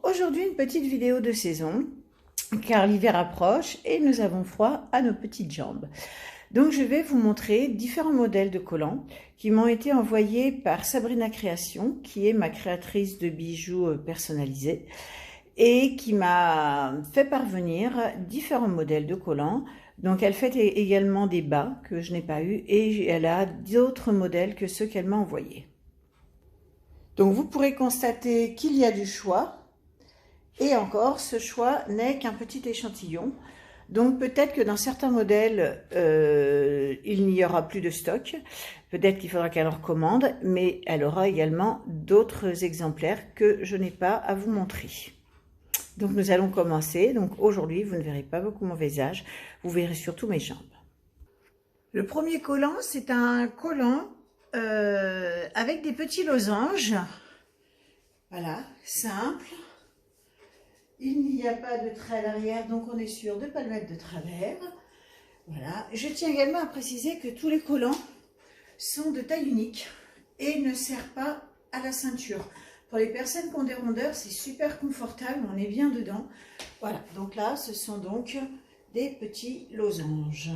Aujourd'hui, une petite vidéo de saison, car l'hiver approche et nous avons froid à nos petites jambes. Donc je vais vous montrer différents modèles de collants qui m'ont été envoyés par Sabrina Création, qui est ma créatrice de bijoux personnalisés, et qui m'a fait parvenir différents modèles de collants. Donc elle fait également des bas que je n'ai pas eu, et elle a d'autres modèles que ceux qu'elle m'a envoyés. Donc vous pourrez constater qu'il y a du choix. Et encore, ce choix n'est qu'un petit échantillon. Donc peut-être que dans certains modèles, il n'y aura plus de stock. Peut-être qu'il faudra qu'elle en recommande, mais elle aura également d'autres exemplaires que je n'ai pas à vous montrer. Donc nous allons commencer. Donc aujourd'hui, vous ne verrez pas beaucoup mon visage, vous verrez surtout mes jambes. Le premier collant, c'est un collant avec des petits losanges. Voilà, simple. Il n'y a pas de trait à l'arrière, donc on est sûr de ne pas le mettre de travers. Voilà. Je tiens également à préciser que tous les collants sont de taille unique et ne servent pas à la ceinture. Pour les personnes qui ont des rondeurs, c'est super confortable, on est bien dedans. Voilà, donc là, ce sont donc des petits losanges.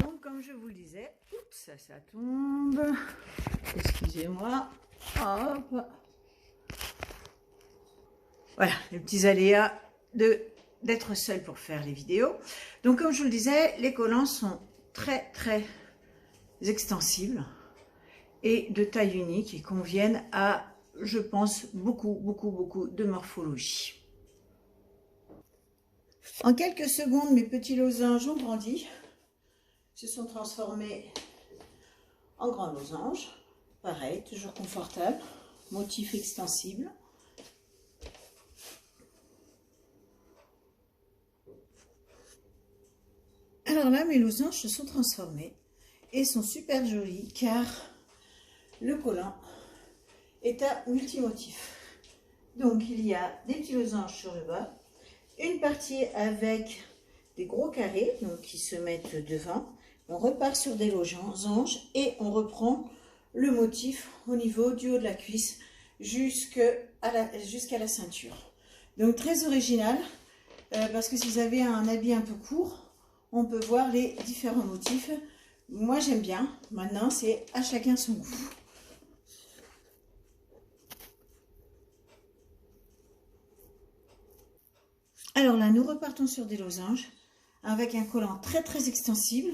Donc, comme je vous le disais, oups, ça tombe. Excusez-moi. Hop. Voilà, les petits aléas d'être seul pour faire les vidéos. Donc, comme je vous le disais, les collants sont très extensibles et de taille unique et conviennent à, je pense, beaucoup de morphologie. En quelques secondes, mes petits losanges ont grandi, se sont transformés en grands losanges. Pareil, toujours confortable, motif extensible. Alors là, mes losanges se sont transformés et sont super jolis car le collant est à multimotif. Donc il y a des petits losanges sur le bas, une partie avec des gros carrés donc qui se mettent devant. On repart sur des losanges et on reprend le motif au niveau du haut de la cuisse jusqu'à la ceinture. Donc très original parce que si vous avez un habit un peu court, on peut voir les différents motifs. Moi, j'aime bien. Maintenant, c'est à chacun son goût. Alors là, nous repartons sur des losanges avec un collant très extensible.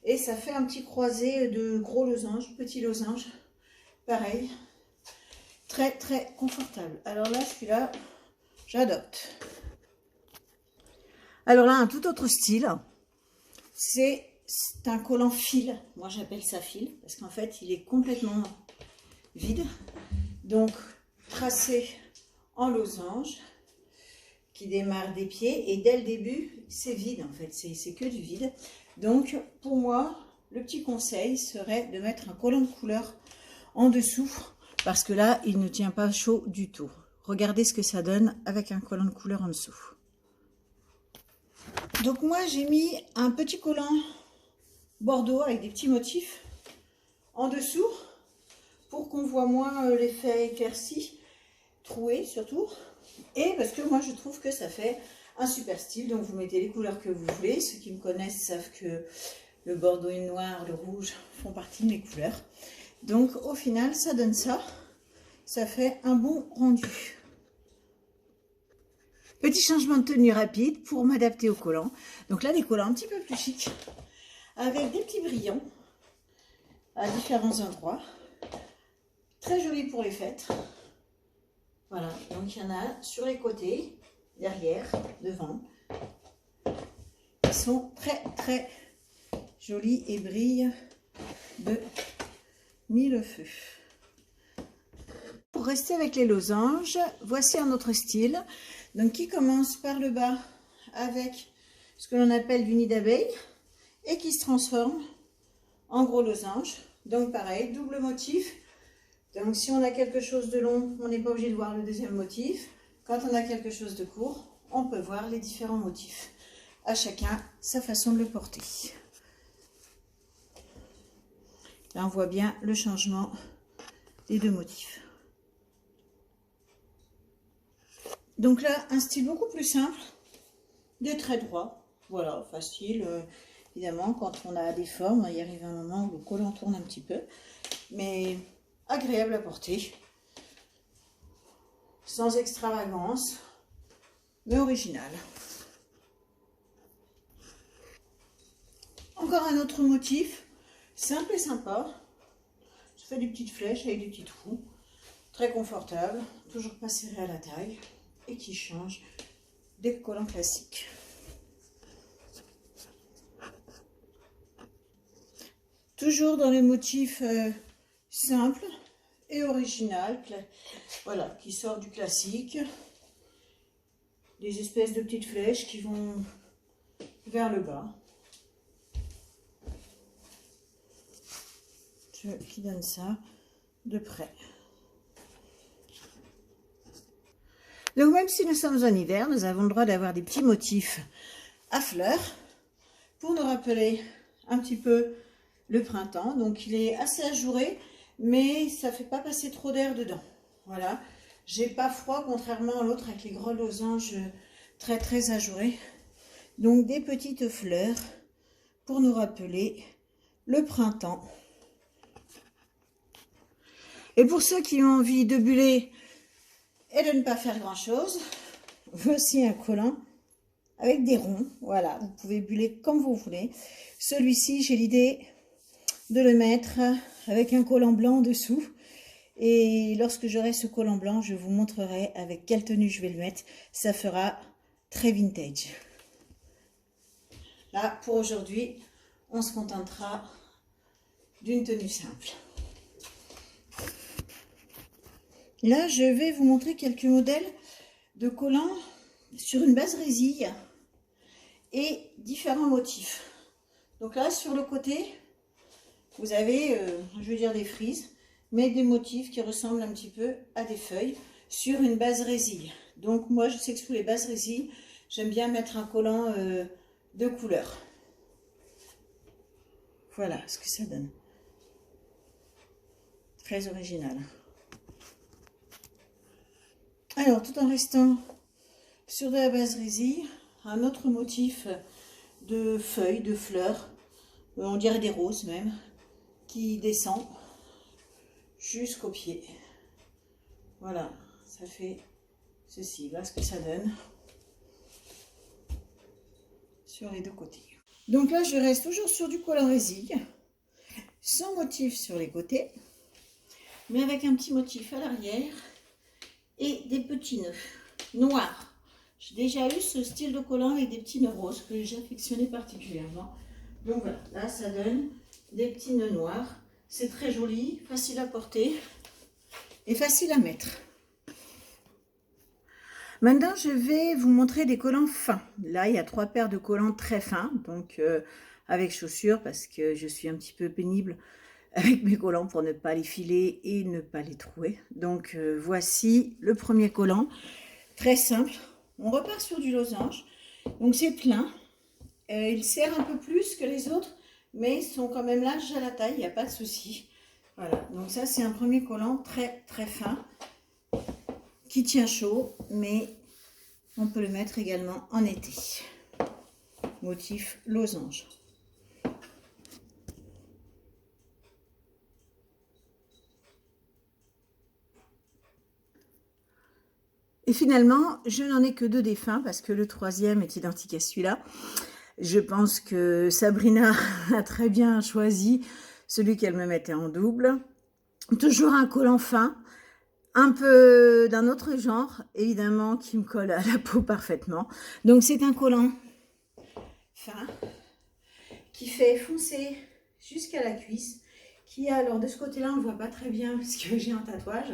Et ça fait un petit croisé de gros losanges, petits losanges. Pareil. Très confortable. Alors là, celui-là, j'adopte. Alors là, un tout autre style, c'est un collant fil. Moi, j'appelle ça fil parce qu'en fait, il est complètement vide. Donc, tracé en losange qui démarre des pieds. Et dès le début, c'est vide en fait. C'est que du vide. Donc, pour moi, le petit conseil serait de mettre un collant de couleur en dessous parce que là, il ne tient pas chaud du tout. Regardez ce que ça donne avec un collant de couleur en dessous. Donc moi j'ai mis un petit collant bordeaux avec des petits motifs en dessous pour qu'on voit moins l'effet éclairci, troué surtout, et parce que moi je trouve que ça fait un super style. Donc vous mettez les couleurs que vous voulez. Ceux qui me connaissent savent que le bordeaux et le noir, le rouge font partie de mes couleurs. Donc au final ça donne ça, ça fait un bon rendu. Petit changement de tenue rapide pour m'adapter au collant. Donc là, des collants un petit peu plus chics, avec des petits brillants à différents endroits. Très joli pour les fêtes. Voilà, donc il y en a sur les côtés, derrière, devant. Ils sont très jolis et brillent de mille feux. Pour rester avec les losanges, voici un autre style. Donc qui commence par le bas avec ce que l'on appelle du nid d'abeille et qui se transforme en gros losange. Donc pareil, double motif. Donc si on a quelque chose de long, on n'est pas obligé de voir le deuxième motif. Quand on a quelque chose de court, on peut voir les différents motifs. À chacun sa façon de le porter. Là on voit bien le changement des deux motifs. Donc là, un style beaucoup plus simple, des traits droits, voilà, facile. Évidemment, quand on a des formes, il arrive un moment où le collant tourne un petit peu, mais agréable à porter, sans extravagance, mais original. Encore un autre motif, simple et sympa. Je fais des petites flèches avec des petits trous, très confortable, toujours pas serré à la taille et qui change des collants classiques. Toujours dans les motifs simples et original, voilà, qui sort du classique. Des espèces de petites flèches qui vont vers le bas. Qui donne ça de près. Donc même si nous sommes en hiver, nous avons le droit d'avoir des petits motifs à fleurs pour nous rappeler un petit peu le printemps. Donc il est assez ajouré, mais ça ne fait pas passer trop d'air dedans. Voilà, j'ai pas froid contrairement à l'autre avec les gros losanges très ajourés. Donc des petites fleurs pour nous rappeler le printemps. Et pour ceux qui ont envie de buller et de ne pas faire grand chose, voici un collant avec des ronds. Voilà, vous pouvez buller comme vous voulez. Celui-ci, j'ai l'idée de le mettre avec un collant blanc en dessous. Et lorsque j'aurai ce collant blanc, je vous montrerai avec quelle tenue je vais le mettre. Ça fera très vintage. Là, pour aujourd'hui, on se contentera d'une tenue simple. Là, je vais vous montrer quelques modèles de collants sur une base résille et différents motifs. Donc là, sur le côté, vous avez, je veux dire des frises, mais des motifs qui ressemblent un petit peu à des feuilles sur une base résille. Donc moi, je sais que sur les bases résille, j'aime bien mettre un collant de couleur. Voilà ce que ça donne. Très original. Alors, tout en restant sur de la base résille, un autre motif de feuilles, de fleurs, on dirait des roses même, qui descend jusqu'au pied. Voilà, ça fait ceci. Voilà ce que ça donne sur les deux côtés. Donc là, je reste toujours sur du collant résille, sans motif sur les côtés, mais avec un petit motif à l'arrière et des petits nœuds noirs. J'ai déjà eu ce style de collant avec des petits nœuds roses que j'affectionnais particulièrement. Donc voilà, là ça donne des petits nœuds noirs. C'est très joli, facile à porter et facile à mettre. Maintenant, je vais vous montrer des collants fins. Là, il y a 3 paires de collants très fins, donc avec chaussures parce que je suis un petit peu pénible avec mes collants pour ne pas les filer et ne pas les trouer. Donc voici le premier collant, très simple. On repart sur du losange, donc c'est plein. Il serre un peu plus que les autres, mais ils sont quand même larges à la taille, il n'y a pas de souci. Voilà, donc ça c'est un premier collant très fin, qui tient chaud, mais on peut le mettre également en été. Motif losange. Et finalement, je n'en ai que 2 défunts parce que le troisième est identique à celui-là. Je pense que Sabrina a très bien choisi celui qu'elle me mettait en double. Toujours un collant fin, un peu d'un autre genre, évidemment, qui me colle à la peau parfaitement. Donc c'est un collant fin qui fait foncer jusqu'à la cuisse. Qui a, alors de ce côté-là, on ne voit pas très bien parce que j'ai un tatouage.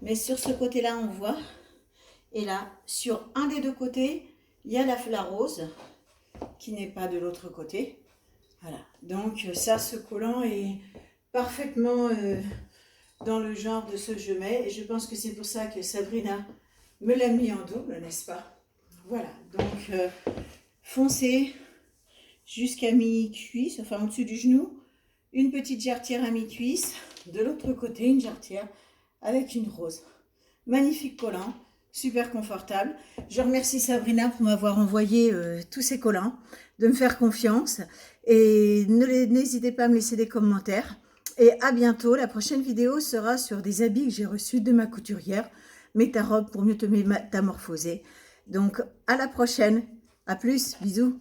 Mais sur ce côté-là, on voit. Et là, sur un des deux côtés, il y a la rose qui n'est pas de l'autre côté. Voilà, donc ça, ce collant est parfaitement dans le genre de ce que je mets. Et je pense que c'est pour ça que Sabrina me l'a mis en double, n'est-ce pas? Voilà, donc foncé jusqu'à mi-cuisse, enfin au-dessus du genou. Une petite jarretière à mi-cuisse. De l'autre côté, une jarretière avec une rose. Magnifique collant. super confortable. Je remercie Sabrina pour m'avoir envoyé tous ces collants, de me faire confiance. Et n'hésitez pas à me laisser des commentaires. Et à bientôt. La prochaine vidéo sera sur des habits que j'ai reçus de ma couturière. Mets ta robe pour mieux te métamorphoser. Donc, à la prochaine. À plus. Bisous.